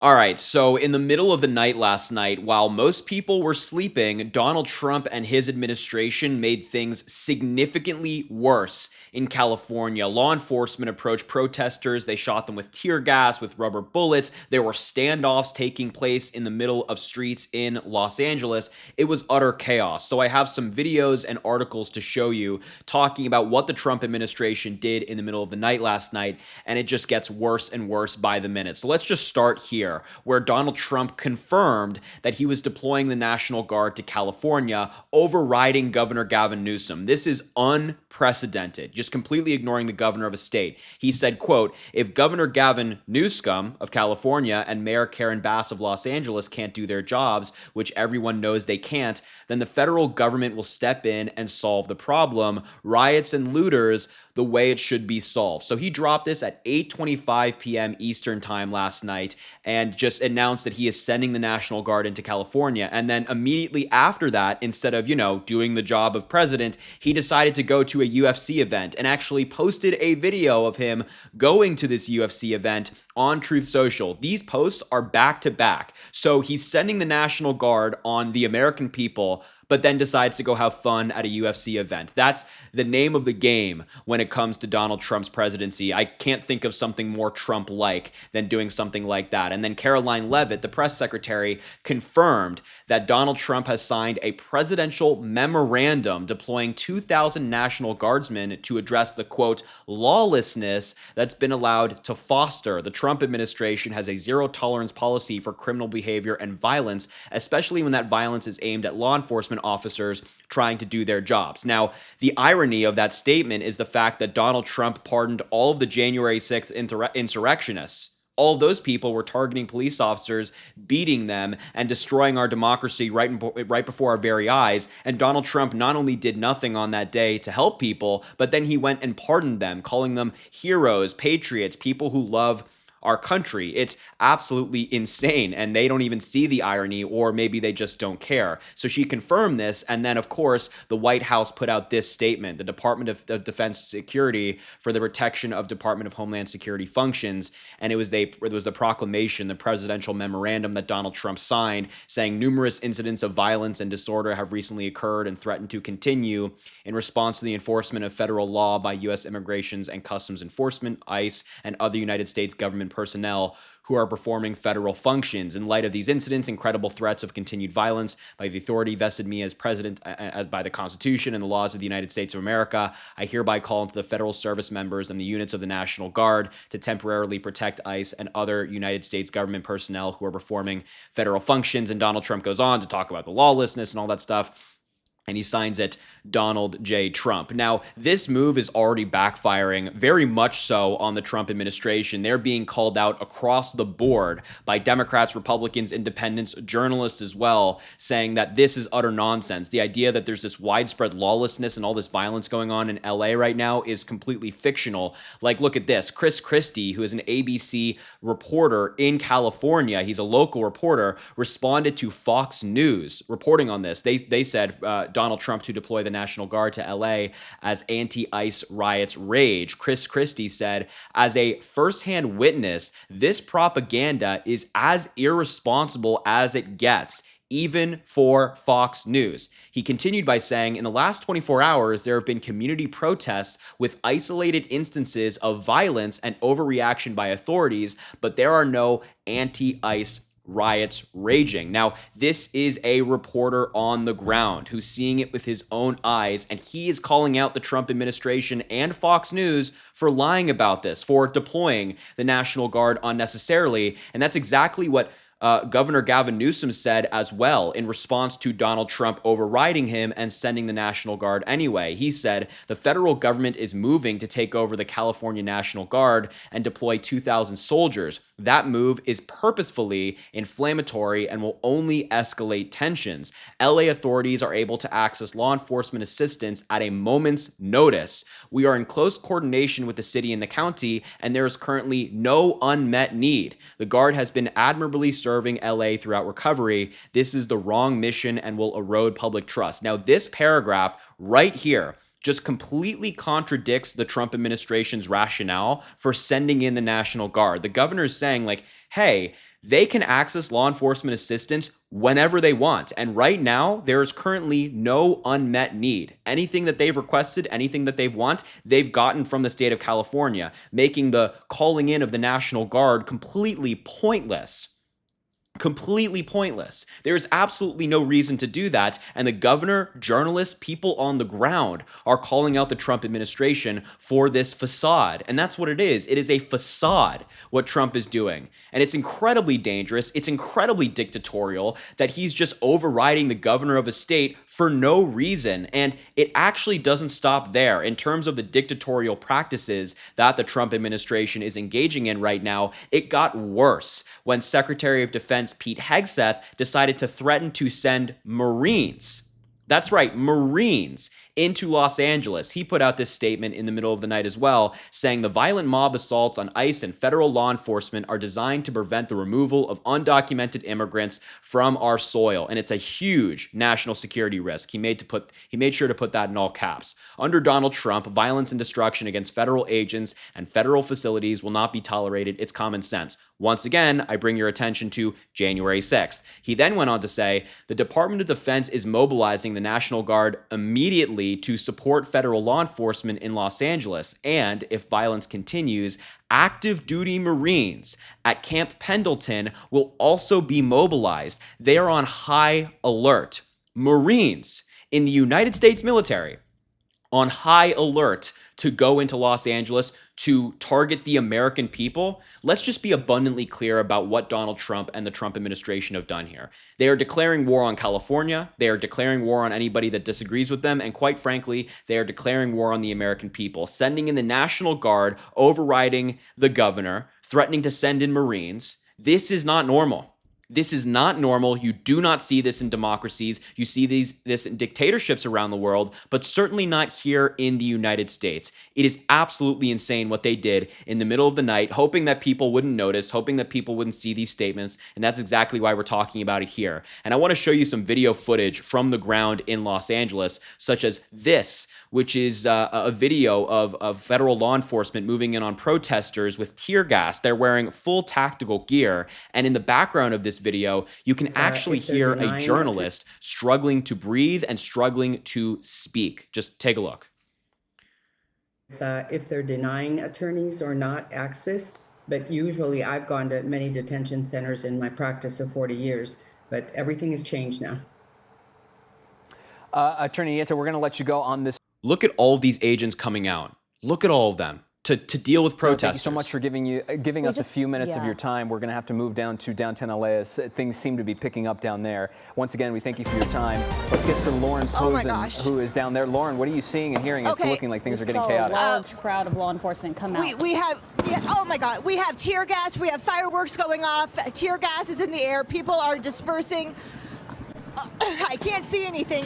All right, so in the middle of the night last night, while most people were sleeping, Donald Trump and his administration made things significantly worse in California. Law enforcement approached protesters. They shot them with tear gas, with rubber bullets. There were standoffs taking place in the middle of streets in Los Angeles. It was utter chaos. So I have some videos and articles to show you talking about what the Trump administration did in the middle of the night last night, and it just gets worse and worse by the minute. So let's just start here, where Donald Trump confirmed that he was deploying the National Guard to California, overriding Governor Gavin Newsom. This is unprecedented, just completely ignoring the governor of a state. He said, quote, "If Governor Gavin Newsom of California and Mayor Karen Bass of Los Angeles can't do their jobs, which everyone knows they can't, then the federal government will step in and solve the problem. Riots and looters, the way it should be solved." So he dropped this at 8:25 p.m. Eastern time last night and just announced that he is sending the National Guard into California. And then immediately after that, instead of, doing the job of president, he decided to go to a UFC event and actually posted a video of him going to this UFC event on Truth Social. These posts are back to back. So he's sending the National Guard on the American people, but then decides to go have fun at a UFC event. That's the name of the game when it comes to Donald Trump's presidency. I can't think of something more Trump-like than doing something like that. And then Caroline Leavitt, the press secretary, confirmed that Donald Trump has signed a presidential memorandum deploying 2,000 National Guardsmen to address the, quote, lawlessness that's been allowed to foster. The Trump administration has a zero-tolerance policy for criminal behavior and violence, especially when that violence is aimed at law enforcement officers trying to do their jobs. Now, the irony of that statement is the fact that Donald Trump pardoned all of the January 6th insurrectionists. All of those people were targeting police officers, beating them, and destroying our democracy right before our very eyes. And Donald Trump not only did nothing on that day to help people, but then he went and pardoned them, calling them heroes, patriots, people who love our country. It's absolutely insane, and they don't even see the irony, or maybe they just don't care. So she confirmed this, and then, of course, the White House put out this statement: the Department of Defense Security for the protection of Department of Homeland Security functions, and it was the proclamation, the presidential memorandum that Donald Trump signed, saying numerous incidents of violence and disorder have recently occurred and threaten to continue in response to the enforcement of federal law by U.S. Immigrations and Customs Enforcement, ICE, and other United States government personnel who are performing federal functions. In light of these incidents and credible threats of continued violence by the authority vested me as president by the Constitution and the laws of the United States of America, I hereby call into the federal service members and the units of the National Guard to temporarily protect ICE and other United States government personnel who are performing federal functions. And Donald Trump goes on to talk about the lawlessness and all that stuff, and he signs it Donald J. Trump. Now, this move is already backfiring very much so on the Trump administration. They're being called out across the board by Democrats, Republicans, independents, journalists as well, saying that this is utter nonsense. The idea that there's this widespread lawlessness and all this violence going on in LA right now is completely fictional. Like, look at this. Chris Christie, who is an ABC reporter in California, he's a local reporter, responded to Fox News reporting on this. They said Donald Trump to deploy the National Guard to LA as anti-ICE riots rage. Chris Christie said, as a firsthand witness, this propaganda is as irresponsible as it gets, even for Fox News. He continued by saying, in the last 24 hours, there have been community protests with isolated instances of violence and overreaction by authorities, but there are no anti-ICE riots raging. Now, this is a reporter on the ground who's seeing it with his own eyes, and he is calling out the Trump administration and Fox News for lying about this, for deploying the National Guard unnecessarily. And that's exactly what Governor Gavin Newsom said as well in response to Donald Trump overriding him and sending the National Guard anyway. He said the federal government is moving to take over the California National Guard and deploy 2,000 soldiers. That move is purposefully inflammatory and will only escalate tensions. LA authorities are able to access law enforcement assistance at a moment's notice. We are in close coordination with the city and the county, and there is currently no unmet need. The Guard has been admirably serving LA throughout recovery. This is the wrong mission and will erode public trust. Now, this paragraph right here just completely contradicts the Trump administration's rationale for sending in the National Guard. The governor is saying, like, hey, they can access law enforcement assistance whenever they want. And right now, there is currently no unmet need. Anything that they've requested, anything that they've gotten from the state of California, making the calling in of the National Guard completely pointless. Completely pointless. There is absolutely no reason to do that. And the governor, journalists, people on the ground are calling out the Trump administration for this facade. And that's what it is. It is a facade, what Trump is doing. And it's incredibly dangerous. It's incredibly dictatorial that he's just overriding the governor of a state for no reason. And it actually doesn't stop there. In terms of the dictatorial practices that the Trump administration is engaging in right now, it got worse when Secretary of Defense Pete Hegseth decided to threaten to send Marines. That's right, Marines into Los Angeles. He put out this statement in the middle of the night as well, saying the violent mob assaults on ICE and federal law enforcement are designed to prevent the removal of undocumented immigrants from our soil. And it's a huge national security risk. He made sure to put that in all caps. Under Donald Trump, violence and destruction against federal agents and federal facilities will not be tolerated. It's common sense. Once again, I bring your attention to January 6th. He then went on to say, the Department of Defense is mobilizing the National Guard immediately to support federal law enforcement in Los Angeles. And if violence continues, active duty Marines at Camp Pendleton will also be mobilized. They are on high alert. Marines in the United States military on high alert to go into Los Angeles to target the American people. Let's just be abundantly clear about what Donald Trump and the Trump administration have done here. They are declaring war on California. They are declaring war on anybody that disagrees with them. And quite frankly, they are declaring war on the American people, sending in the National Guard, overriding the governor, threatening to send in Marines. This is not normal. This is not normal. You do not see this in democracies. You see this in dictatorships around the world, but certainly not here in the United States. It is absolutely insane what they did in the middle of the night, hoping that people wouldn't notice, hoping that people wouldn't see these statements, and that's exactly why we're talking about it here. And I want to show you some video footage from the ground in Los Angeles, such as this, which is a video of federal law enforcement moving in on protesters with tear gas. They're wearing full tactical gear, and in the background of this video, you can actually hear a journalist struggling to breathe and struggling to speak. Just take a look. If they're denying attorneys or not access, but usually I've gone to many detention centers in my practice of 40 years, but everything has changed now. Attorney Nieto, we're going to let you go on this. Look at all of these agents coming out. Look at all of them to deal with protesters. Thank you so much for giving us a few minutes of your time. We're going to have to move down to downtown LA as things seem to be picking up down there. Once again, we thank you for your time. Let's get to Lauren Posen, who is down there. Lauren, what are you seeing and hearing? It's looking like things are getting chaotic. A large crowd of law enforcement come out. We have, oh my God, we have tear gas. We have fireworks going off. Tear gas is in the air. People are dispersing. I can't see anything.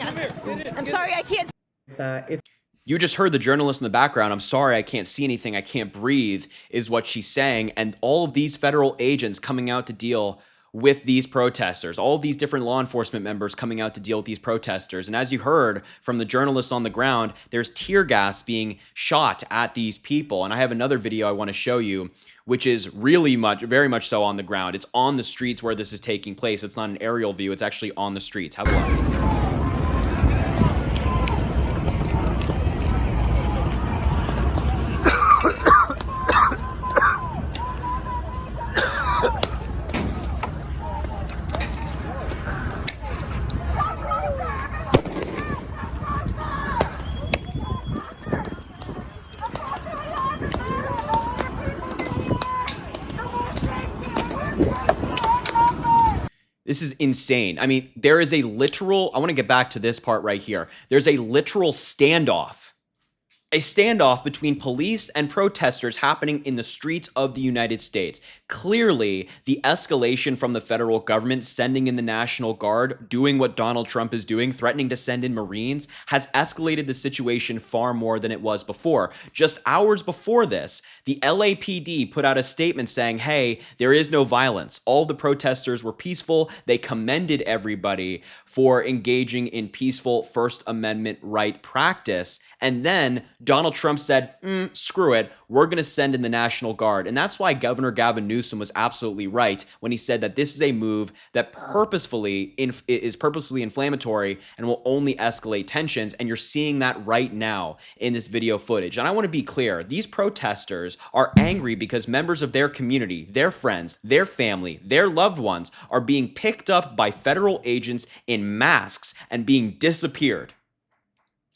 I'm sorry, I can't. You just heard the journalist in the background. I'm sorry, I can't see anything. I can't breathe, is what she's saying. And all of these federal agents coming out to deal with these protesters, all of these different law enforcement members coming out to deal with these protesters. And as you heard from the journalists on the ground, there's tear gas being shot at these people. And I have another video I want to show you, which is really very much so on the ground. It's on the streets where this is taking place. It's not an aerial view. It's actually on the streets. Have a look. This is insane. I mean, there is a literal, I want to get back to this part right here. There's a literal standoff. A standoff between police and protesters happening in the streets of the United States. Clearly, the escalation from the federal government sending in the National Guard, doing what Donald Trump is doing, threatening to send in Marines, has escalated the situation far more than it was before. Just hours before this, the LAPD put out a statement saying, hey, there is no violence. All the protesters were peaceful. They commended everybody for engaging in peaceful First Amendment right practice. And then Donald Trump said, screw it, we're going to send in the National Guard. And that's why Governor Gavin Newsom was absolutely right when he said that this is a move that is purposefully inflammatory and will only escalate tensions. And you're seeing that right now in this video footage. And I want to be clear, these protesters are angry because members of their community, their friends, their family, their loved ones are being picked up by federal agents in masks and being disappeared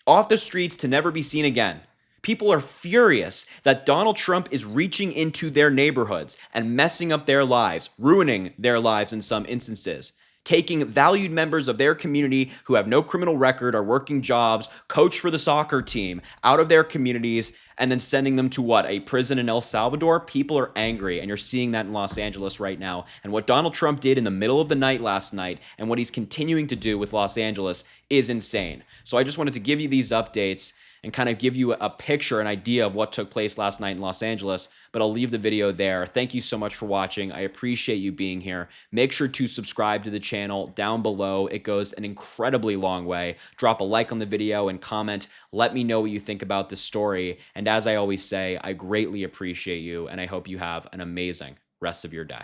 off the streets to never be seen again. People are furious that Donald Trump is reaching into their neighborhoods and messing up their lives, ruining their lives in some instances, taking valued members of their community who have no criminal record, are working jobs, coach for the soccer team, out of their communities, and then sending them to what? A prison in El Salvador? People are angry, and you're seeing that in Los Angeles right now. And what Donald Trump did in the middle of the night last night and what he's continuing to do with Los Angeles is insane. So I just wanted to give you these updates and kind of give you a picture, an idea of what took place last night in Los Angeles, but I'll leave the video there. Thank you so much for watching. I appreciate you being here. Make sure to subscribe to the channel down below. It goes an incredibly long way. Drop a like on the video and comment. Let me know what you think about this story. And as I always say, I greatly appreciate you, and I hope you have an amazing rest of your day.